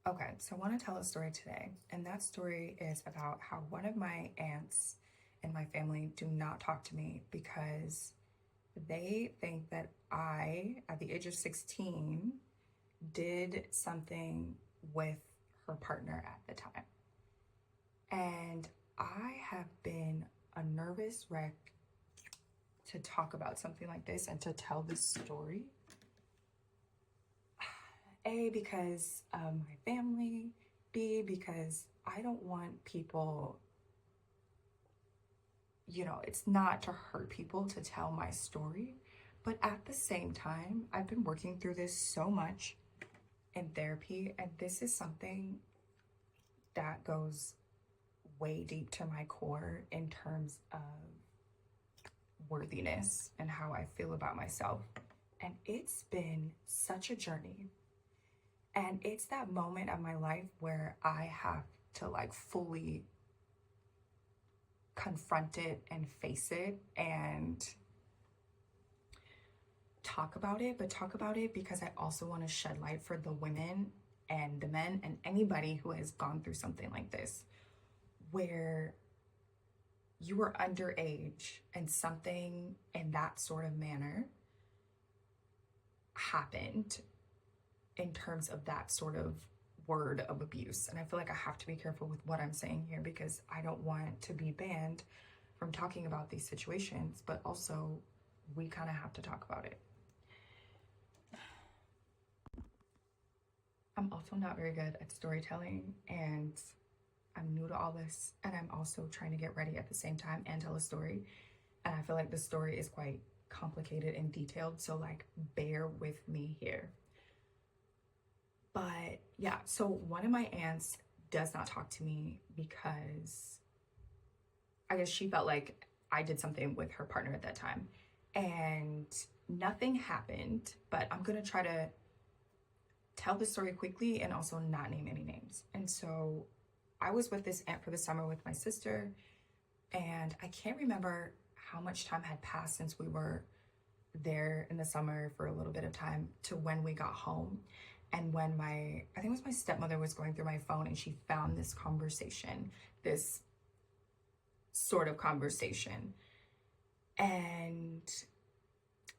Okay, so I want to tell a story today, and that story is about how one of my aunts in my family do not talk to me because they think that I, at the age of 16, did something with her partner at the time. And I have been a nervous wreck to talk about something like this and to tell this story. A, because of my family. B, because I don't want people, it's not to hurt people to tell my story. But at the same time, I've been working through this so much in therapy, and this is something that goes way deep to my core in terms of worthiness and how I feel about myself. And it's been such a journey. And it's that moment of my life where I have to like fully confront it and face it and talk about it, but talk about it because I also want to shed light for the women and the men and anybody who has gone through something like this, where you were underage and something in that sort of manner happened in terms of that sort of word of abuse. And I feel like I have to be careful with what I'm saying here because I don't want to be banned from talking about these situations, but also we kind of have to talk about it. I'm also not very good at storytelling, and I'm new to all this, and I'm also trying to get ready at the same time and tell a story. And I feel like the story is quite complicated and detailed, so like bear with me here. But yeah, so one of my aunts does not talk to me because I guess she felt like I did something with her partner at that time. And nothing happened, but I'm gonna try to tell the story quickly and also not name any names. And so I was with this aunt for the summer with my sister, and I can't remember how much time had passed since we were there in the summer for a little bit of time to when we got home. And when I think it was my stepmother was going through my phone and she found this conversation, this sort of conversation. And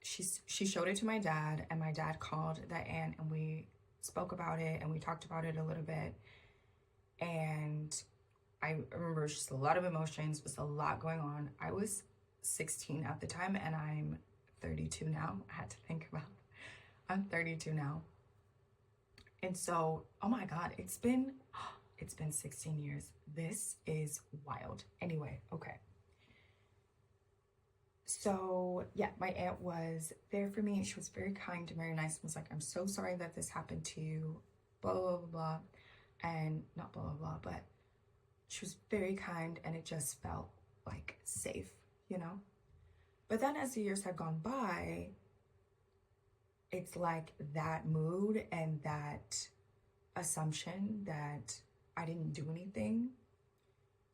she showed it to my dad, and my dad called that aunt and we spoke about it and we talked about it a little bit. And I remember just a lot of emotions, was a lot going on. I was 16 at the time and I'm 32 now. I had to think about it. I'm 32 now. And so, oh my God, it's been 16 years. This is wild. Anyway, okay. So yeah, my aunt was there for me. She was very kind and very nice. Was like, I'm so sorry that this happened to you, blah, blah, blah, blah. And not blah, blah, blah, but she was very kind and it just felt like safe, you know? But then as the years have gone by, it's like that mood and that assumption that I didn't do anything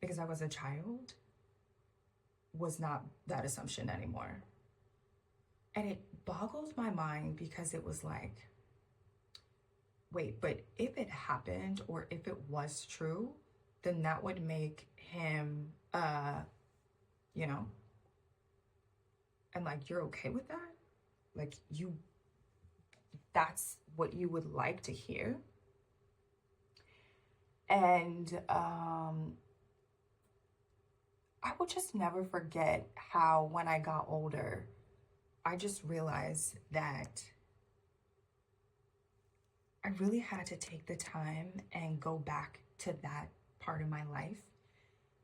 because I was a child was not that assumption anymore. And it boggles my mind because it was like, wait, but if it happened or if it was true, then that would make him, you know, and like, you're okay with that? Like, that's what you would like to hear? And I will just never forget how when I got older, I just realized that I really had to take the time and go back to that part of my life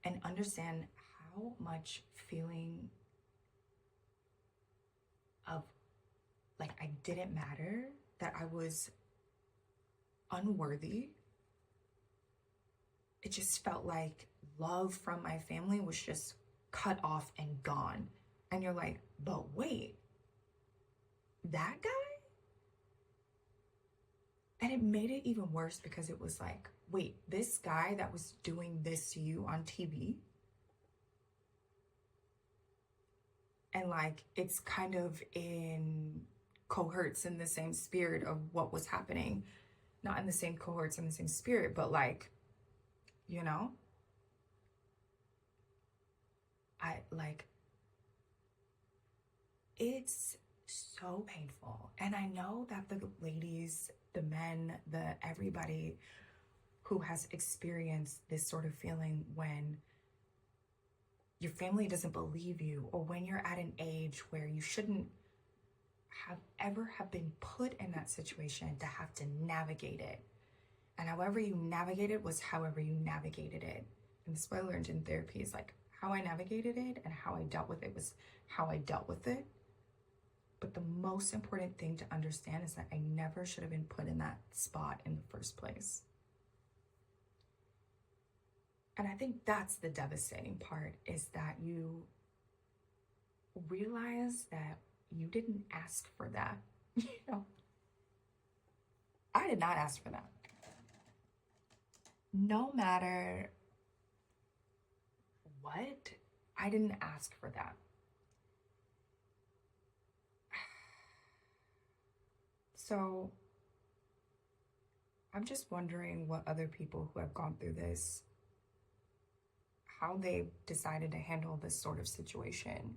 and understand how much feeling of like I didn't matter, that I was unworthy. It just felt like love from my family was just cut off and gone. And you're like, but wait, that guy? And it made it even worse because it was like, wait, this guy that was doing this to you on TV, and like it's kind of in cohorts in the same spirit of what was happening. not in the same cohorts, in the same spirit, but like, you know, I like, it's so painful. And I know that the ladies, the men, the everybody who has experienced this sort of feeling when your family doesn't believe you, or when you're at an age where you shouldn't have been put in that situation to have to navigate it. And however you navigated was however you navigated it. And this is what I learned in therapy, is like how I navigated it and how I dealt with it was how I dealt with it. But the most important thing to understand is that I never should have been put in that spot in the first place. And I think that's the devastating part, is that you realize that you didn't ask for that. You know, I did not ask for that. No matter what, I didn't ask for that. So I'm just wondering what other people who have gone through this, how they decided to handle this sort of situation.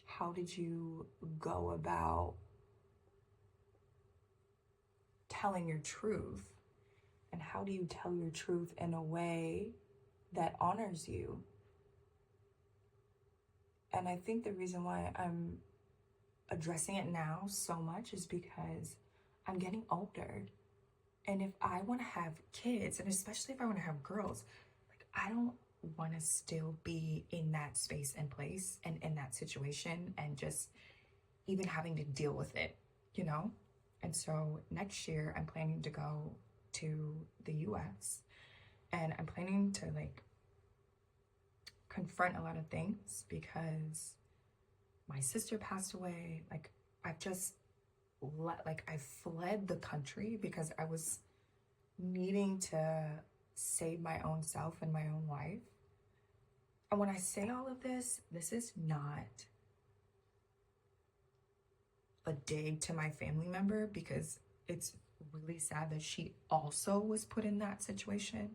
How did you go about telling your truth? And how do you tell your truth in a way that honors you? And I think the reason why I'm addressing it now so much is because I'm getting older. And if I want to have kids, and especially if I want to have girls, like, I don't want to still be in that space and place and in that situation and just even having to deal with it, you know? And so next year I'm planning to go to the US, and I'm planning to like confront a lot of things, because my sister passed away. Like, I've just I fled the country because I was needing to save my own self and my own life. And when I say all of this, this is not a dig to my family member, because it's really sad that she also was put in that situation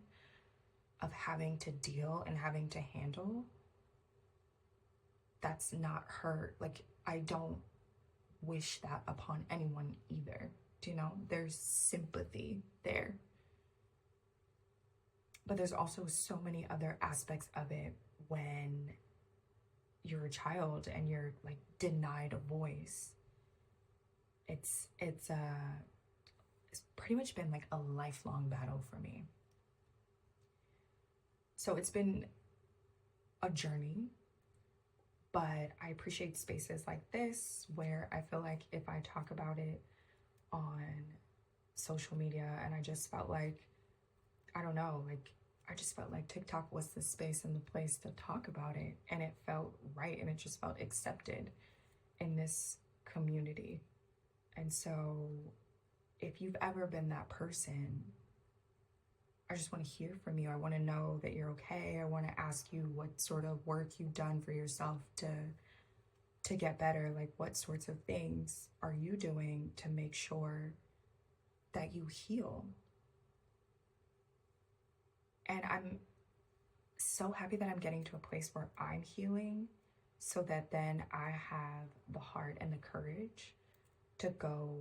of having to deal and having to handle. That's not her. Like, I don't wish that upon anyone either. Do you know? There's sympathy there. But there's also so many other aspects of it when you're a child and you're like denied a voice. It's pretty much been like a lifelong battle for me. So it's been a journey, but I appreciate spaces like this where I feel like if I talk about it on social media, and I just felt like, I don't know, like, I just felt like TikTok was the space and the place to talk about it, and it felt right, and it just felt accepted in this community. And so if you've ever been that person, I just want to hear from you. I want to know that you're okay. I want to ask you what sort of work you've done for yourself to get better. Like, what sorts of things are you doing to make sure that you heal? And I'm so happy that I'm getting to a place where I'm healing, so that then I have the heart and the courage to go